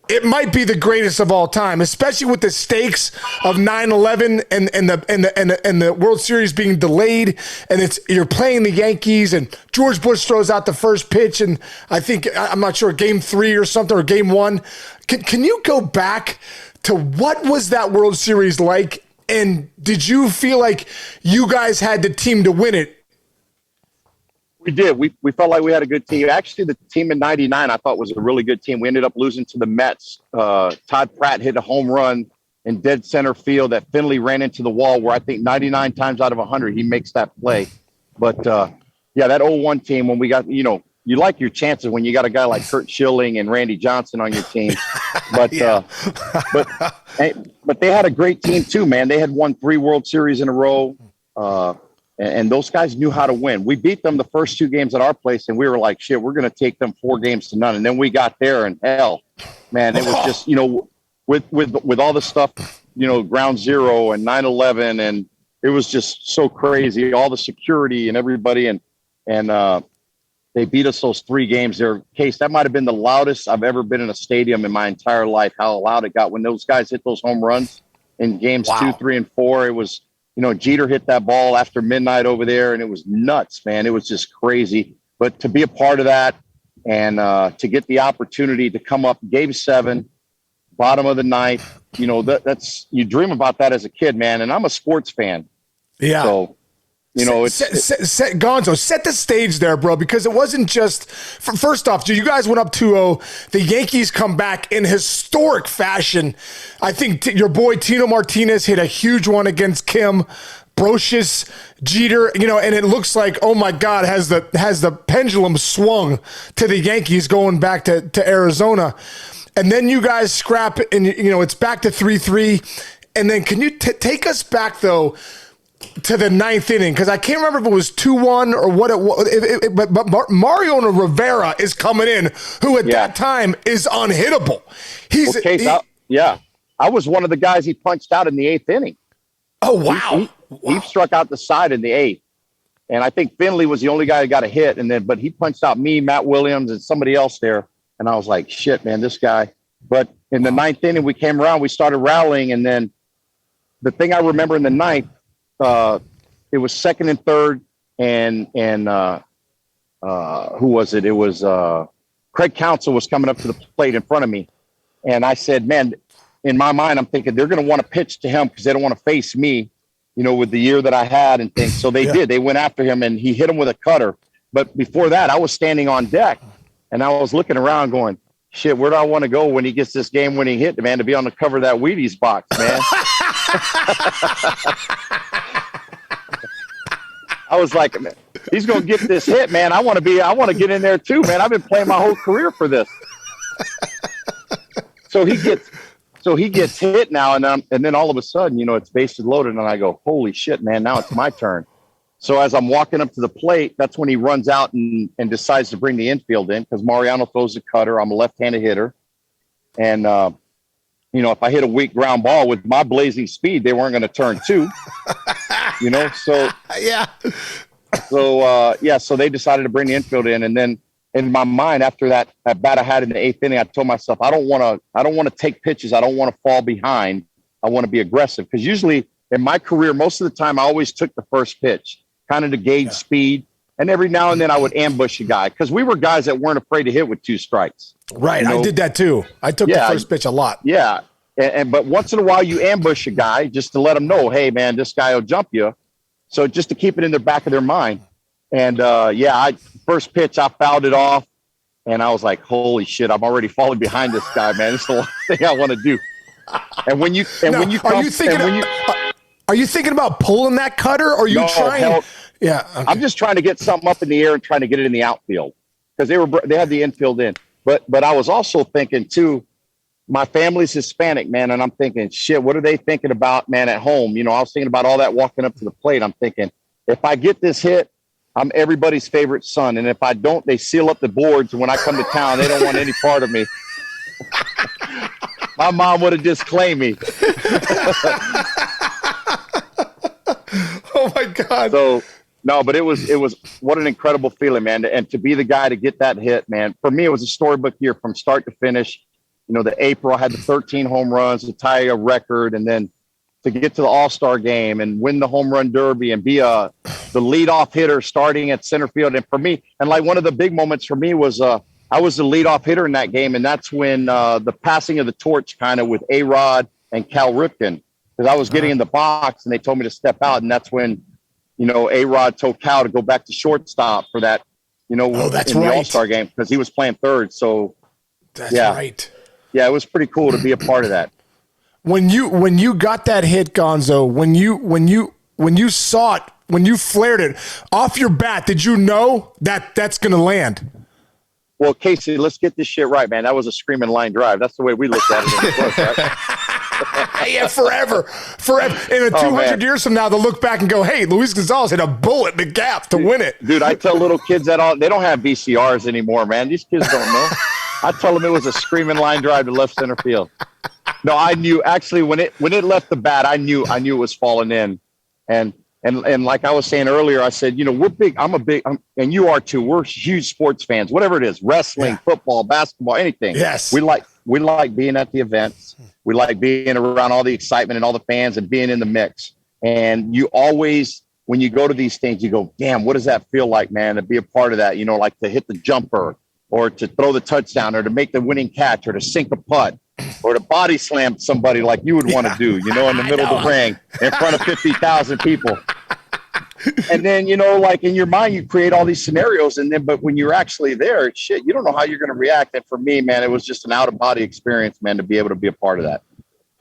it might be the greatest of all time, especially with the stakes of 9/11 and the World Series being delayed, and you're playing the Yankees, and George Bush throws out the first pitch, and I'm not sure, Game 3 or something, or Game 1. Can you go back to what was that World Series like, and did you feel like you guys had the team to win it? We did. We felt like we had a good team. Actually, the team in '99 I thought was a really good team. We ended up losing to the Mets. Todd Pratt hit a home run in dead center field that Finley ran into the wall, where I think 99 times out of 100 he makes that play. But that 01 team, when we got, you like your chances when you got a guy like Curt Schilling and Randy Johnson on your team. But but they had a great team too, man. They had won 3 World Series in a row. And those guys knew how to win. We beat them the first 2 games at our place, and we were like, shit, we're going to take them 4-0. And then we got there, and hell, man, it was just, with all the stuff, Ground Zero and 9/11, and it was just so crazy, all the security and everybody. And they beat us those 3 games there. Case, that might have been the loudest I've ever been in a stadium in my entire life, how loud it got when those guys hit those home runs in games 2, 3, and 4. It was, Jeter hit that ball after midnight over there, and it was nuts, man. It was just crazy. But to be a part of that and to get the opportunity to come up Game 7, bottom of the ninth, that's you dream about that as a kid, man. And I'm a sports fan. Yeah. So, You know, Gonzo, set the stage there, bro, because it wasn't just first off, you guys went up 2-0. The Yankees come back in historic fashion. I think your boy Tino Martinez hit a huge one against Kim. Brocious, Jeter, you know, and it looks like, oh my God, has the pendulum swung to the Yankees going back to Arizona. And then you guys scrap and, you know, it's back to 3-3. And then can you take us back, though, to the ninth inning? Because I can't remember if it was 2-1 or what it was. But Mariano Rivera is coming in, who at that time is unhittable. I was one of the guys he punched out in the eighth inning. Oh, wow. He struck out the side in the eighth. And I think Finley was the only guy that got a hit. But he punched out me, Matt Williams, and somebody else there. And I was like, shit, man, this guy. But in the ninth inning, we came around, we started rallying. And then the thing I remember in the ninth, it was second and third. And who was it? It was Craig Counsell was coming up to the plate in front of me. And I said, man, in my mind, I'm thinking they're going to want to pitch to him because they don't want to face me, you know, with the year that I had and things. So they did. They went after him and he hit him with a cutter. But before that, I was standing on deck and I was looking around going, shit, where do I want to go when he gets this game-winning hit, man, to be on the cover of that Wheaties box, man? I was like, man, he's going to get this hit, man. I want to get in there too, man. I've been playing my whole career for this. So he gets hit now, and then all of a sudden, you know, it's bases loaded, and I go, holy shit, man, now it's my turn. So as I'm walking up to the plate, that's when he runs out and decides to bring the infield in because Mariano throws the cutter. I'm a left-handed hitter. And, you know, if I hit a weak ground ball with my blazing speed, they weren't going to turn two, you know? So, so they decided to bring the infield in. And then in my mind, after that bat I had in the eighth inning, I told myself, I don't want to take pitches. I don't want to fall behind. I want to be aggressive. Because usually in my career, most of the time, I always took the first pitch, kind of to gauge speed. And every now and then I would ambush a guy because we were guys that weren't afraid to hit with two strikes. Right. You know? I did that too. I took the first pitch a lot. Yeah. But once in a while you ambush a guy just to let them know, hey, man, this guy will jump you. So just to keep it in the back of their mind. And first pitch, I fouled it off. And I was like, holy shit, I'm already falling behind this guy, man. It's the last thing I want to do. And when you are you thinking about pulling that cutter or are you trying? Hell, yeah. Okay. I'm just trying to get something up in the air and trying to get it in the outfield because they had the infield in. But I was also thinking too, my family's Hispanic, man. And I'm thinking, shit, what are they thinking about, man, at home? You know, I was thinking about all that walking up to the plate. I'm thinking if I get this hit, I'm everybody's favorite son. And if I don't, they seal up the boards. And when I come to town, they don't want any part of me. My mom would have disclaimed me. Oh my God. So no, but it was what an incredible feeling, man. And to be the guy to get that hit, man, for me, it was a storybook year from start to finish. You know, the April I had the 13 home runs to tie a record. And then to get to the All-Star game and win the home run derby and be the leadoff hitter starting at center field. And for me, and like one of the big moments for me was I was the leadoff hitter in that game. And that's when the passing of the torch kind of with A-Rod and Cal Ripken, because I was getting in the box and they told me to step out. And that's when, you know, A-Rod told Cal to go back to shortstop for that, you know, that's in right. the All-Star game because he was playing third. So that's right. Yeah, it was pretty cool to be a part of that. When you got that hit, Gonzo, when you saw it, when you flared it off your bat, did you know that that's going to land? Well, Casey, let's get this shit right, man. That was a screaming line drive. That's the way we looked at it in the book, right? Yeah, forever. In 200 years from now, they'll look back and go, hey, Luis Gonzalez hit a bullet in the gap to win it. Dude, I tell little kids they don't have VCRs anymore, man. These kids don't know. I tell them it was a screaming line drive to left center field. No, I knew actually when it left the bat, I knew it was falling in. And like I was saying earlier, I said, you know, we're big. And you are too. We're huge sports fans, whatever it is, wrestling, football, basketball, anything. Yes. We like being at the events. We like being around all the excitement and all the fans and being in the mix. And you always, when you go to these things, you go, damn, what does that feel like, man, to be a part of that? You know, like to hit the jumper or to throw the touchdown or to make the winning catch or to sink a putt or to body slam somebody like you would want to do, you know, in the middle of the ring in front of 50,000 people. And then, like in your mind, you create all these scenarios. But when you're actually there, shit, you don't know how you're going to react. And for me, man, it was just an out of body experience, man, to be able to be a part of that.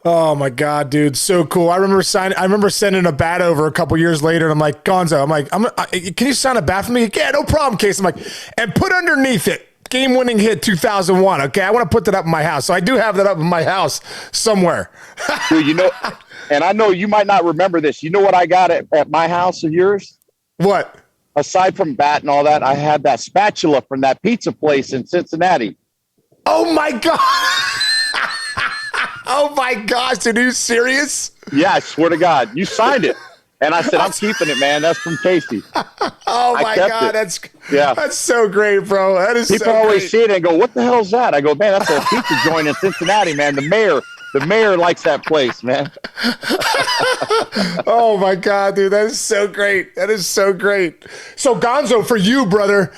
Oh my God, dude. So cool. I remember sending a bat over a couple years later. And I'm like, Gonzo, can you sign a bat for me? Yeah, no problem, Case. I'm like, and put underneath it, game-winning hit 2001. Okay, I want to put that up in my house. So I do have that up in my house somewhere. Dude, and I know you might not remember this. You know what I got at my house of yours? What? Aside from bat and all that, I had that spatula from that pizza place in Cincinnati. Oh my God. Oh my gosh, dude, are you serious? Yeah, I swear to God. You signed it. And I said, I'm keeping it, man. That's from Casey. Oh my God, yeah. That's so great, bro. That is People so always great. see it and go, what the hell is that? I go, man, that's a pizza joint in Cincinnati, man. The mayor likes that place, man. Oh my God, dude, that is so great. That is so great. So Gonzo, for you, brother,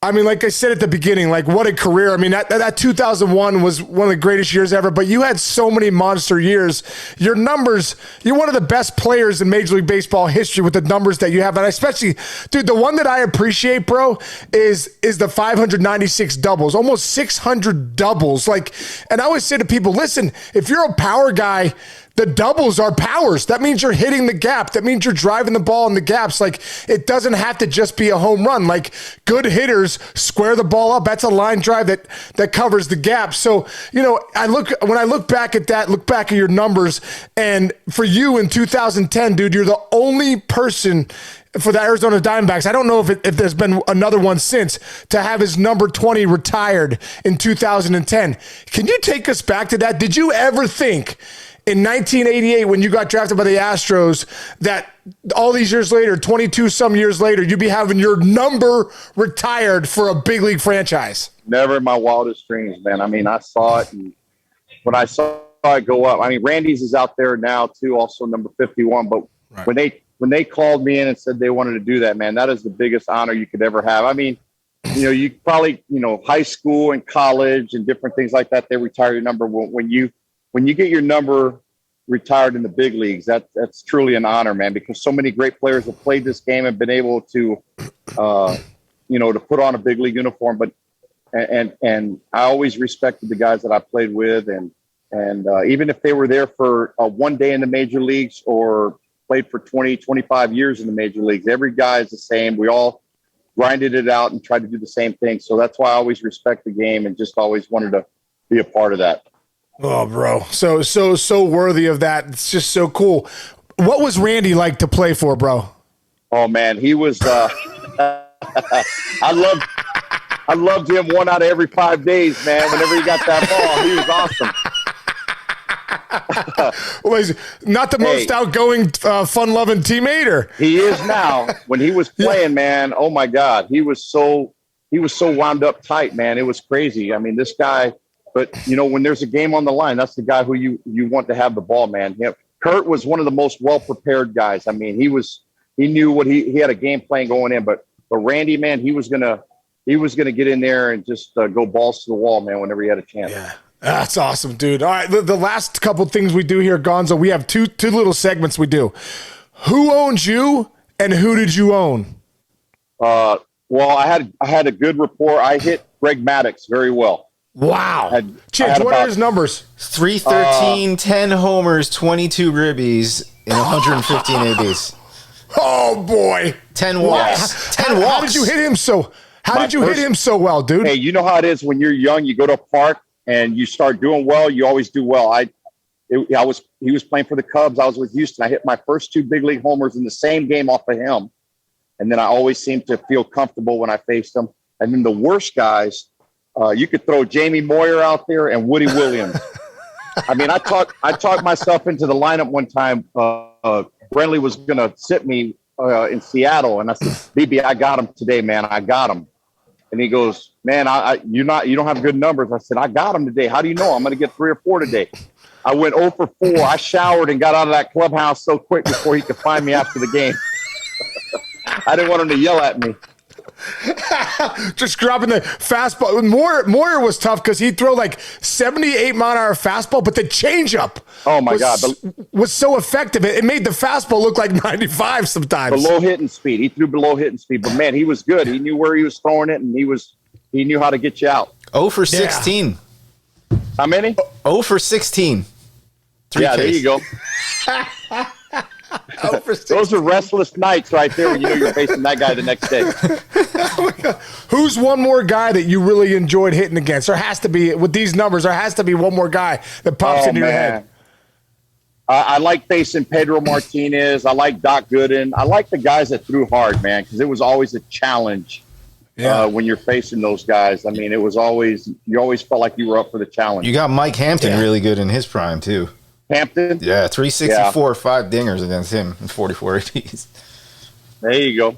I mean, like I said at the beginning, like what a career. I mean, that 2001 was one of the greatest years ever, but you had so many monster years. Your numbers, you're one of the best players in Major League Baseball history with the numbers that you have. And especially, dude, the one that I appreciate, bro, is the 596 doubles, almost 600 doubles. Like, and I always say to people, listen, if you're a power guy, the doubles are powers. That means you're hitting the gap. That means you're driving the ball in the gaps. Like, it doesn't have to just be a home run. Like, good hitters square the ball up. That's a line drive that covers the gap. So, when I look back at that, look back at your numbers, and for you in 2010, dude, you're the only person for the Arizona Diamondbacks, I don't know if there's been another one since, to have his number 20 retired in 2010. Can you take us back to that? Did you ever think in 1988, when you got drafted by the Astros, that all these years later, 22 some years later, you'd be having your number retired for a big league franchise? Never in my wildest dreams, man. I mean, I saw it, and when I saw it go up, I mean, Randy's is out there now too, also number 51. But right. when they called me in and said they wanted to do that, man, that is the biggest honor you could ever have. I mean, you probably, high school and college and different things like that, they retire your number. When you get your number retired in the big leagues, that's truly an honor, man, because so many great players have played this game and been able to, to put on a big league uniform. But, and I always respected the guys that I played with. And even if they were there for one day in the major leagues or played for 20, 25 years in the major leagues, every guy is the same. We all grinded it out and tried to do the same thing. So that's why I always respect the game and just always wanted to be a part of that. Oh, bro. So worthy of that. It's just so cool. What was Randy like to play for, bro? Oh, man. He was, I loved him 1 out of every 5 days, man. Whenever he got that ball, he was awesome. Well, he's not the most outgoing, fun-loving teammate, or? He is now. When he was playing, man, oh my God, he was so wound up tight, man. It was crazy. I mean, this guy. But when there's a game on the line, that's the guy who you want to have the ball, man. Kurt was one of the most well prepared guys. I mean, he knew what he had a game plan going in. But Randy, man, he was gonna get in there and just go balls to the wall, man, whenever he had a chance. Yeah. That's awesome, dude. All right, the last couple things we do here, Gonzo, we have two little segments we do. Who owns you, and who did you own? Well, I had a good rapport. I hit Greg Maddux very well. Wow. Chich, what are his numbers? 313, 10 homers, 22 ribbies, and 115 ABs. Oh boy. 10 walks. 10 walks. How did you hit him hit him so well, dude? Hey, you know how it is when you're young, you go to a park and you start doing well, you always do well. He was playing for the Cubs. I was with Houston. I hit my first 2 big league homers in the same game off of him. And then I always seemed to feel comfortable when I faced him. And then the worst guys, you could throw Jamie Moyer out there and Woody Williams. I mean, I talked myself into the lineup one time. Brentley was going to sit me in Seattle, and I said, "BB, I got him today, man. I got him." And he goes, "Man, you don't have good numbers." I said, "I got him today. How do you know? I'm going to get 3 or 4 today." I went 0 for 4. I showered and got out of that clubhouse so quick before he could find me after the game. I didn't want him to yell at me. Just dropping the fastball. Moyer was tough because he'd throw like 78-mile-an-hour fastball, but the changeup was so effective. It made the fastball look like 95 sometimes. Below hitting speed. He threw below hitting speed. But, man, he was good. He knew where he was throwing it, and he knew how to get you out. 0 for 16. How many? 0 for 16. There you go. Those are restless nights right there when you know you're facing that guy the next day. Who's one more guy that you really enjoyed hitting against? There has to be, with these numbers, there has to be one more guy that pops into your head. I like facing Pedro Martinez. I like Doc Gooden. I like the guys that threw hard, man, because it was always a challenge when you're facing those guys. I mean, you always felt like you were up for the challenge. You got Mike Hampton really good in his prime, too. Hampton? Yeah, 364, 5 dingers against him in 44 ADs. There you go.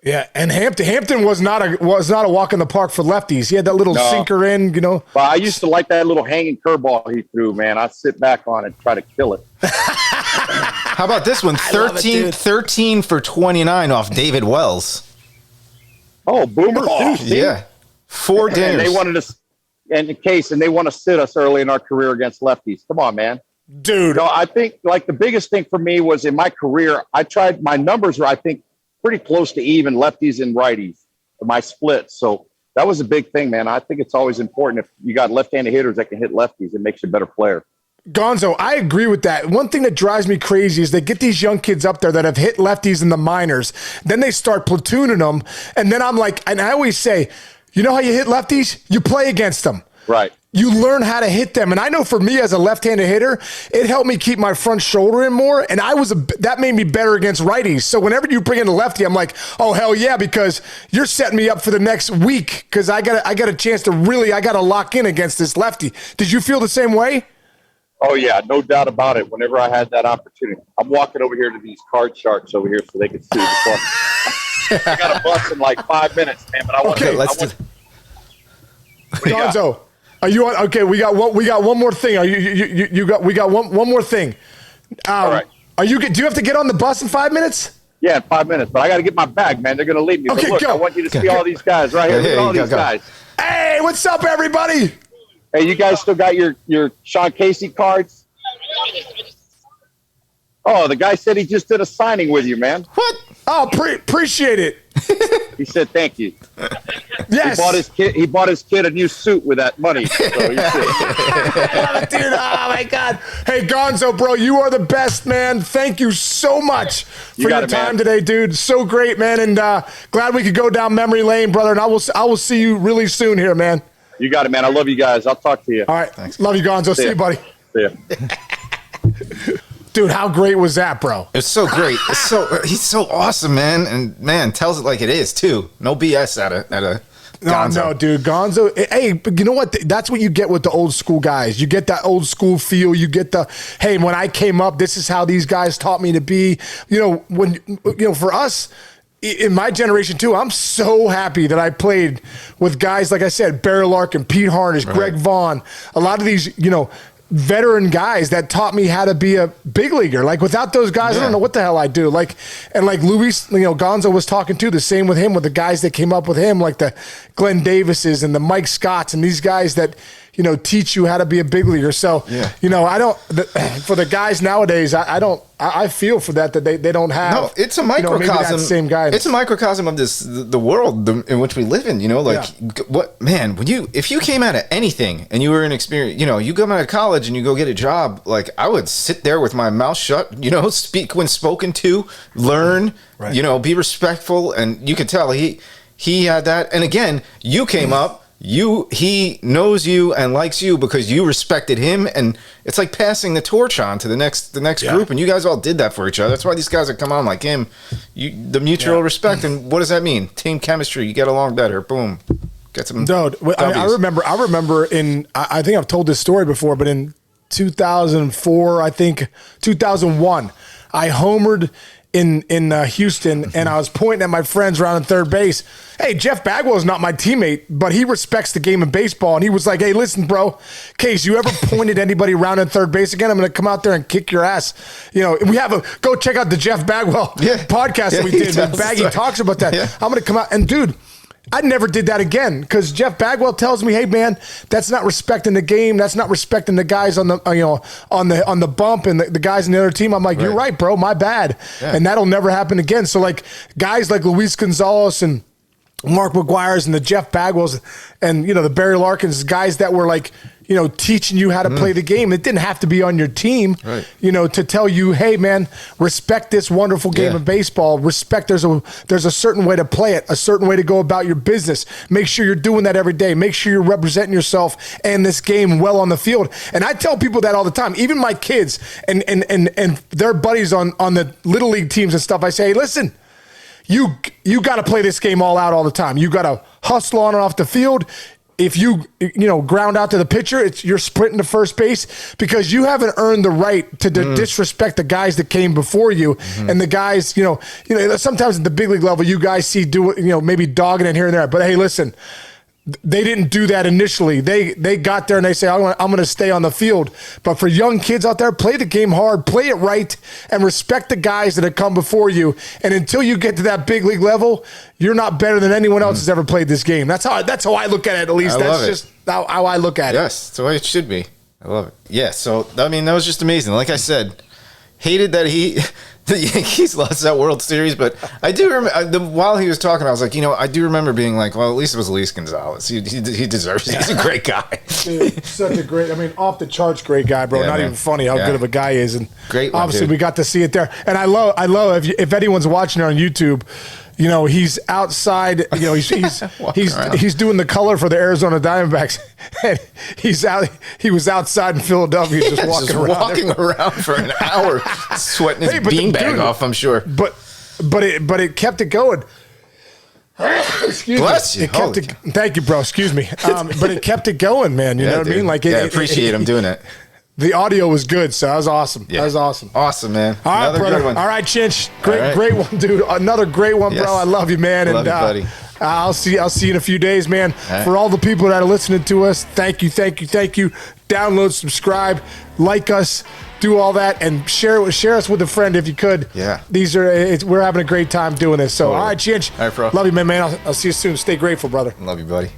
Yeah, and Hampton was not a walk in the park for lefties. He had that little sinker in, you know. Well, I used to like that little hanging curveball he threw, man. I'd sit back on it and try to kill it. How about this one? 13 for 29 off David Wells. Oh, Boomer too. Yeah. 4 dingers. And they wanted us they want to sit us early in our career against lefties. Come on, man. Dude. No, I think like the biggest thing for me was in my career, my numbers were, I think, pretty close to even lefties and righties, my splits. So that was a big thing, man. I think it's always important if you got left-handed hitters that can hit lefties, it makes you a better player. Gonzo, I agree with that. One thing that drives me crazy is they get these young kids up there that have hit lefties in the minors. Then they start platooning them. And then I'm like, and I always say, you know how you hit lefties? You play against them. Right. You learn how to hit them. And I know for me as a left-handed hitter, it helped me keep my front shoulder in more. And that made me better against righties. So whenever you bring in a lefty, I'm like, oh, hell yeah, because you're setting me up for the next week because I got a chance to I got to lock in against this lefty. Did you feel the same way? Oh, yeah, no doubt about it. Whenever I had that opportunity. I'm walking over here to these card sharks over here so they can see the I got a bus in like 5 minutes, man. But Gonzo, are you on? Okay, we got one more thing. We got one more thing. All right. Do you have to get on the bus in 5 minutes? Yeah, in 5 minutes. But I got to get my bag, man. They're going to leave me. Okay, but look, go. I want you to see all these guys right here. Look at all these guys. Hey, what's up, everybody? Hey, you guys still got your Sean Casey cards? Oh, the guy said he just did a signing with you, man. What? Oh, appreciate it. He said thank you. Yes. He bought his kid a new suit with that money. So Dude, oh my God. Hey, Gonzo, bro, you are the best, man. Thank you so much for your time today, dude. So great, man. And glad we could go down memory lane, brother. And I will see you really soon here, man. You got it, man. I love you guys. I'll talk to you. All right. Thanks. Love you, Gonzo. See you, buddy. See ya. Dude, how great was that, bro? It's so great. He's so awesome, man. And man, tells it like it is too. No BS at a Gonzo. No, dude, Gonzo. Hey, but you know what? That's what you get with the old school guys. You get that old school feel. You get hey, when I came up, this is how these guys taught me to be. For us in my generation too, I'm so happy that I played with guys like I said, Barry Larkin, Pete Harnish, Greg Vaughn, a lot of these, veteran guys that taught me how to be a big leaguer. Like without those guys, I don't know what the hell I'd do. Like Luis, Gonzo was talking too, the same with him, with the guys that came up with him, like the Glenn Davises and the Mike Scotts and these guys that, teach you how to be a big leaguer. So, for the guys nowadays, I feel for that they don't have. No, it's a microcosm. Same guy. It's a microcosm of the world in which we live in. What man? If you came out of anything and you were inexperienced, you come out of college and you go get a job. Like I would sit there with my mouth shut. Speak when spoken to, learn. Right. Be respectful, and you could tell he had that. And again, you came up. He knows you and likes you because you respected him, and it's like passing the torch on to the next group, and you guys all did that for each other. That's why these guys that come on like him, the mutual respect. And what does that mean? Team chemistry. You get along better. Boom. Get some. Dude, I remember. I think I've told this story before, but in 2004, I think 2001, I homered in Houston, and I was pointing at my friends around in third base. Hey, Jeff Bagwell is not my teammate, but he respects the game of baseball. And he was like, hey, listen, bro, Case, you ever pointed anybody around in third base again, I'm going to come out there and kick your ass. You know, we have go check out the Jeff Bagwell podcast that we did. Baggy talks about that. Yeah. I'm going to come out and, dude, I never did that again because Jeff Bagwell tells me, "Hey man, that's not respecting the game. That's not respecting the guys on the on the bump and the guys in the other team." I'm like, "You're right, bro. My bad." Yeah. And that'll never happen again. So like guys like Luis Gonzalez and Mark McGuire's and the Jeff Bagwells and the Barry Larkins, guys that were like teaching you how to play the game. It didn't have to be on your team, right. To tell you, hey man, respect this wonderful game of baseball. Respect there's a certain way to play it, a certain way to go about your business. Make sure you're doing that every day. Make sure you're representing yourself and this game well on the field. And I tell people that all the time, even my kids and their buddies on the little league teams and stuff. I say, hey, listen, you got to play this game all out all the time. You got to hustle on and off the field. If you ground out to the pitcher, you're sprinting to first base because you haven't earned the right to disrespect the guys that came before you and the guys. Sometimes at the big league level, you guys see maybe dogging it here and there. But hey, listen, they didn't do that initially. They got there and they say, I'm going to stay on the field. But for young kids out there, play the game hard, play it right, and respect the guys that have come before you. And until you get to that big league level, you're not better than anyone else has ever played this game. That's how I look at it. At least that's just how I look at it. Yes, that's the way it should be. I love it. Yeah. So that was just amazing. Like I said, hated that the Yankees lost that World Series, but I do remember while he was talking, I was like, I do remember being like, well, at least it was Luis Gonzalez. He deserves it. He's a great guy. Dude, such a great, off the charts great guy, bro. Not even funny how good of a guy he is. And great one, obviously dude. We got to see it there. And I love if anyone's watching it on YouTube, he's outside, he's doing the color for the Arizona Diamondbacks. And he was outside in Philadelphia just walking around for an hour, sweating his beanbag off, I'm sure. But it kept it going. Excuse Bless me. you. Thank you, bro. Excuse me. But it kept it going, man. You know what I mean? Like, I appreciate him doing it. The audio was good, so that was awesome. Yeah. That was awesome. Awesome, man. All right, Another brother. good one. All right, Chinch. Great one, dude. Another great one, bro. I love you, man. Love you, buddy. I'll see you in a few days, man. Right. For all the people that are listening to us, thank you. Download, subscribe, like us, do all that, and share us with a friend if you could. Yeah. We're having a great time doing this. So, all right, Chinch. All right, bro. Love you, man. I'll see you soon. Stay grateful, brother. Love you, buddy.